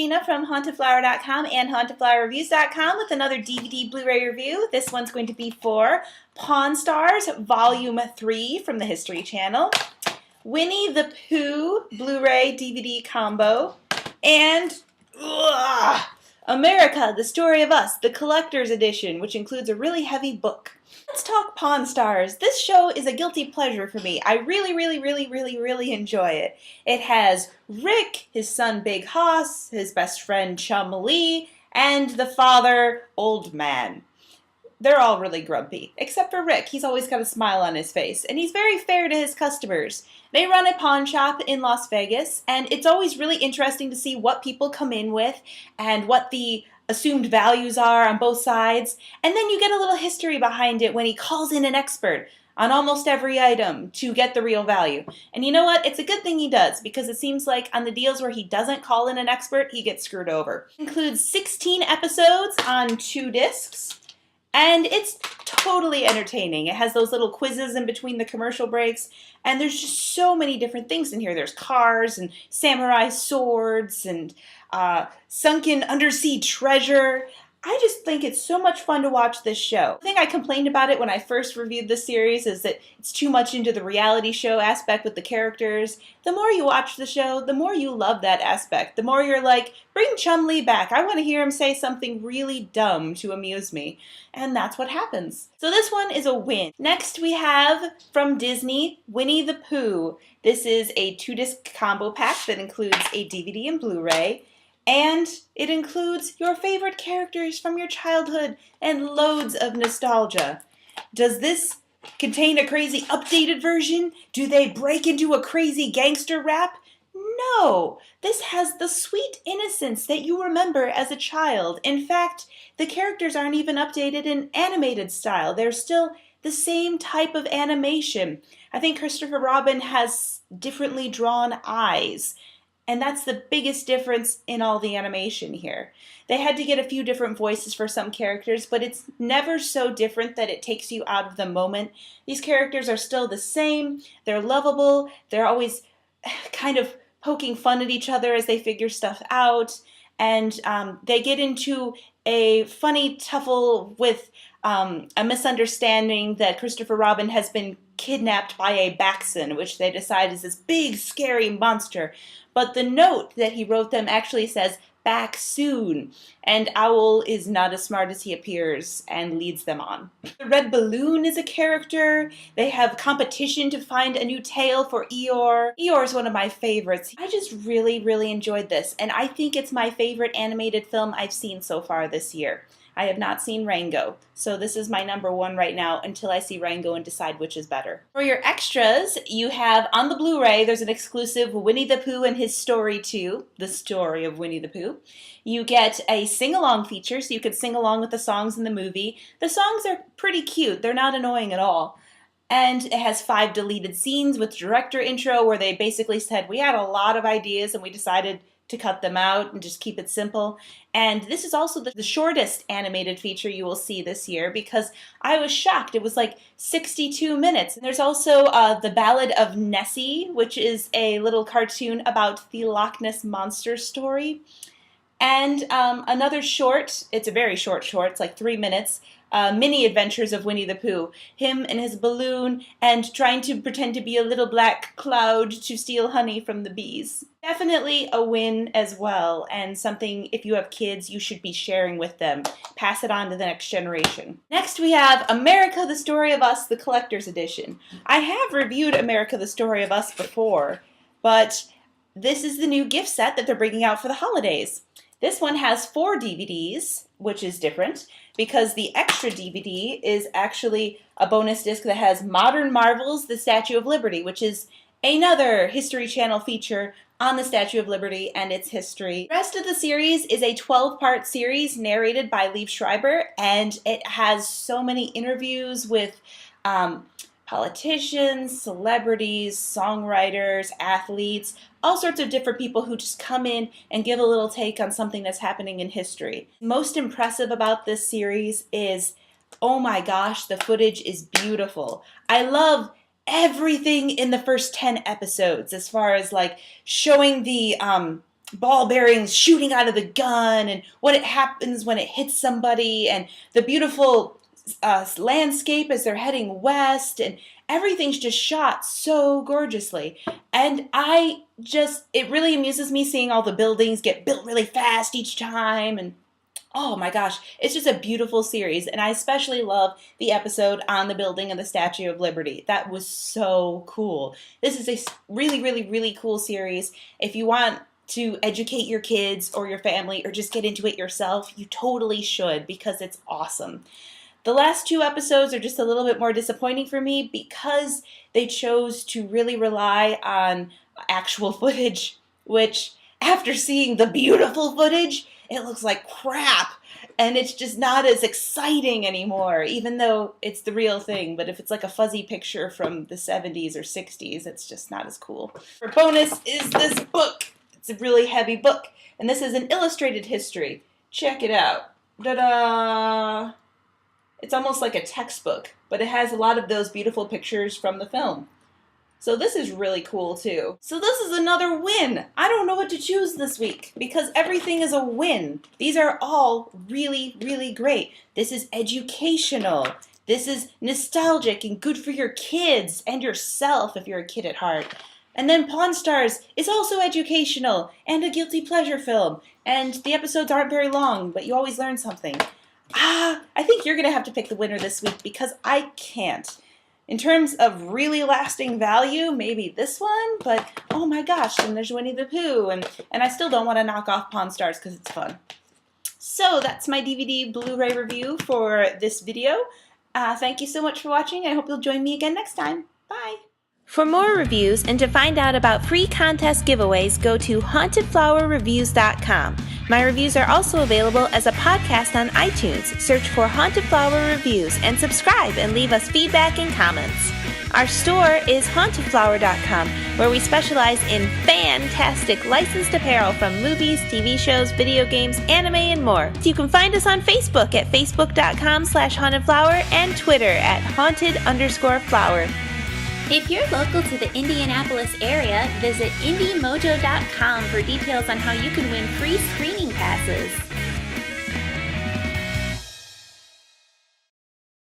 Gina from HauntedFlower.com and HauntedFlowerReviews.com with another DVD Blu-ray review. This one's going to be for Pawn Stars Volume 3 from the History Channel, Winnie the Pooh Blu-ray DVD combo, and America, The Story of Us, the Collector's Edition, which includes a really heavy book. Let's talk Pawn Stars. This show is a guilty pleasure for me. I really enjoy it. It has Rick, his son Big Hoss, his best friend Chum Lee, and the father, Old Man. They're all really grumpy, except for Rick. He's always got a smile on his face, and he's very fair to his customers. They run a pawn shop in Las Vegas, and it's always really interesting to see what people come in with and what the assumed values are on both sides. And then you get a little history behind it when he calls in an expert on almost every item to get the real value. And you know what? It's a good thing he does, because it seems like on the deals where he doesn't call in an expert, he gets screwed over. It includes 16 episodes on 2 discs. And it's totally entertaining. It has those little quizzes in between the commercial breaks, and there's just so many different things in here. There's cars and samurai swords and sunken undersea treasure. I just think it's so much fun to watch this show. The thing I complained about it when I first reviewed this series is that it's too much into the reality show aspect with the characters. The more you watch the show, the more you love that aspect. The more you're like, bring Chum Lee back. I want to hear him say something really dumb to amuse me. And that's what happens. So this one is a win. Next we have, from Disney, Winnie the Pooh. This is a 2-disc combo pack that includes a DVD and Blu-ray. And it includes your favorite characters from your childhood and loads of nostalgia. Does this contain a crazy updated version? Do they break into a crazy gangster rap? No! This has the sweet innocence that you remember as a child. In fact, the characters aren't even updated in animated style. They're still the same type of animation. I think Christopher Robin has differently drawn eyes. And that's the biggest difference in all the animation here. They had to get a few different voices for some characters, but it's never so different that it takes you out of the moment. These characters are still the same. They're lovable. They're always kind of poking fun at each other as they figure stuff out. And they get into a funny tuffle with a misunderstanding that Christopher Robin has been kidnapped by a Baxen, which they decide is this big, scary monster. But the note that he wrote them actually says, "Back soon," and Owl is not as smart as he appears and leads them on. The Red Balloon is a character. They have competition to find a new tail for Eeyore. Eeyore is one of my favorites. I just really enjoyed this, and I think it's my favorite animated film I've seen so far this year. I have not seen Rango, so this is my #1 right now until I see Rango and decide which is better. For your extras, you have on the Blu-ray, there's an exclusive Winnie the Pooh and His Story 2, the story of Winnie the Pooh. You get a sing-along feature, so you can sing along with the songs in the movie. The songs are pretty cute. They're not annoying at all. And it has 5 deleted scenes with director intro where they basically said, we had a lot of ideas and we decided to cut them out and just keep it simple. And this is also the shortest animated feature you will see this year, because I was shocked. It was like 62 minutes. And there's also The Ballad of Nessie, which is a little cartoon about the Loch Ness Monster story. And another short, it's a very short, it's like 3 minutes, mini adventures of Winnie the Pooh. Him and his balloon and trying to pretend to be a little black cloud to steal honey from the bees. Definitely a win as well, and something, if you have kids, you should be sharing with them. Pass it on to the next generation. Next we have America, The Story of Us, the Collector's Edition. I have reviewed America, The Story of Us before, but this is the new gift set that they're bringing out for the holidays. This one has 4 DVDs, which is different, because the extra DVD is actually a bonus disc that has Modern Marvels, The Statue of Liberty, which is another History Channel feature on the Statue of Liberty and its history. The rest of the series is a 12-part series narrated by Liev Schreiber, and it has so many interviews with politicians, celebrities, songwriters, athletes, all sorts of different people who just come in and give a little take on something that's happening in history. Most impressive about this series is, oh my gosh, the footage is beautiful. I love everything in the first 10 episodes as far as like showing the ball bearings shooting out of the gun, and what it happens when it hits somebody, and the beautiful landscape as they're heading west, and everything's just shot so gorgeously. And it really amuses me seeing all the buildings get built really fast each time, and oh my gosh, it's just a beautiful series, and I especially love the episode on the building of the Statue of Liberty. That was so cool. This is a really, really, really cool series. If you want to educate your kids or your family or just get into it yourself, you totally should, because it's awesome. The last 2 episodes are just a little bit more disappointing for me because they chose to really rely on actual footage, which, after seeing the beautiful footage, it looks like crap, and it's just not as exciting anymore, even though it's the real thing. But if it's like a fuzzy picture from the 70s or 60s, it's just not as cool. For bonus is this book. It's a really heavy book, and this is an illustrated history. Check it out. Ta-da! It's almost like a textbook, but it has a lot of those beautiful pictures from the film. So this is really cool too. So this is another win. I don't know what to choose this week because everything is a win. These are all really, really great. This is educational. This is nostalgic and good for your kids and yourself if you're a kid at heart. And then Pawn Stars is also educational and a guilty pleasure film. And the episodes aren't very long, but you always learn something. I think you're going to have to pick the winner this week because I can't. In terms of really lasting value, maybe this one, but oh my gosh, and there's Winnie the Pooh, and I still don't want to knock off Pawn Stars because it's fun. So that's my DVD Blu-ray review for this video. Thank you so much for watching. I hope you'll join me again next time. Bye! For more reviews and to find out about free contest giveaways, go to hauntedflowerreviews.com. My reviews are also available as a podcast on iTunes. Search for Haunted Flower Reviews and subscribe and leave us feedback and comments. Our store is hauntedflower.com, where we specialize in fantastic licensed apparel from movies, TV shows, video games, anime, and more. You can find us on Facebook at facebook.com/hauntedflower and Twitter at haunted_flower. If you're local to the Indianapolis area, visit indiemojo.com for details on how you can win free screening passes.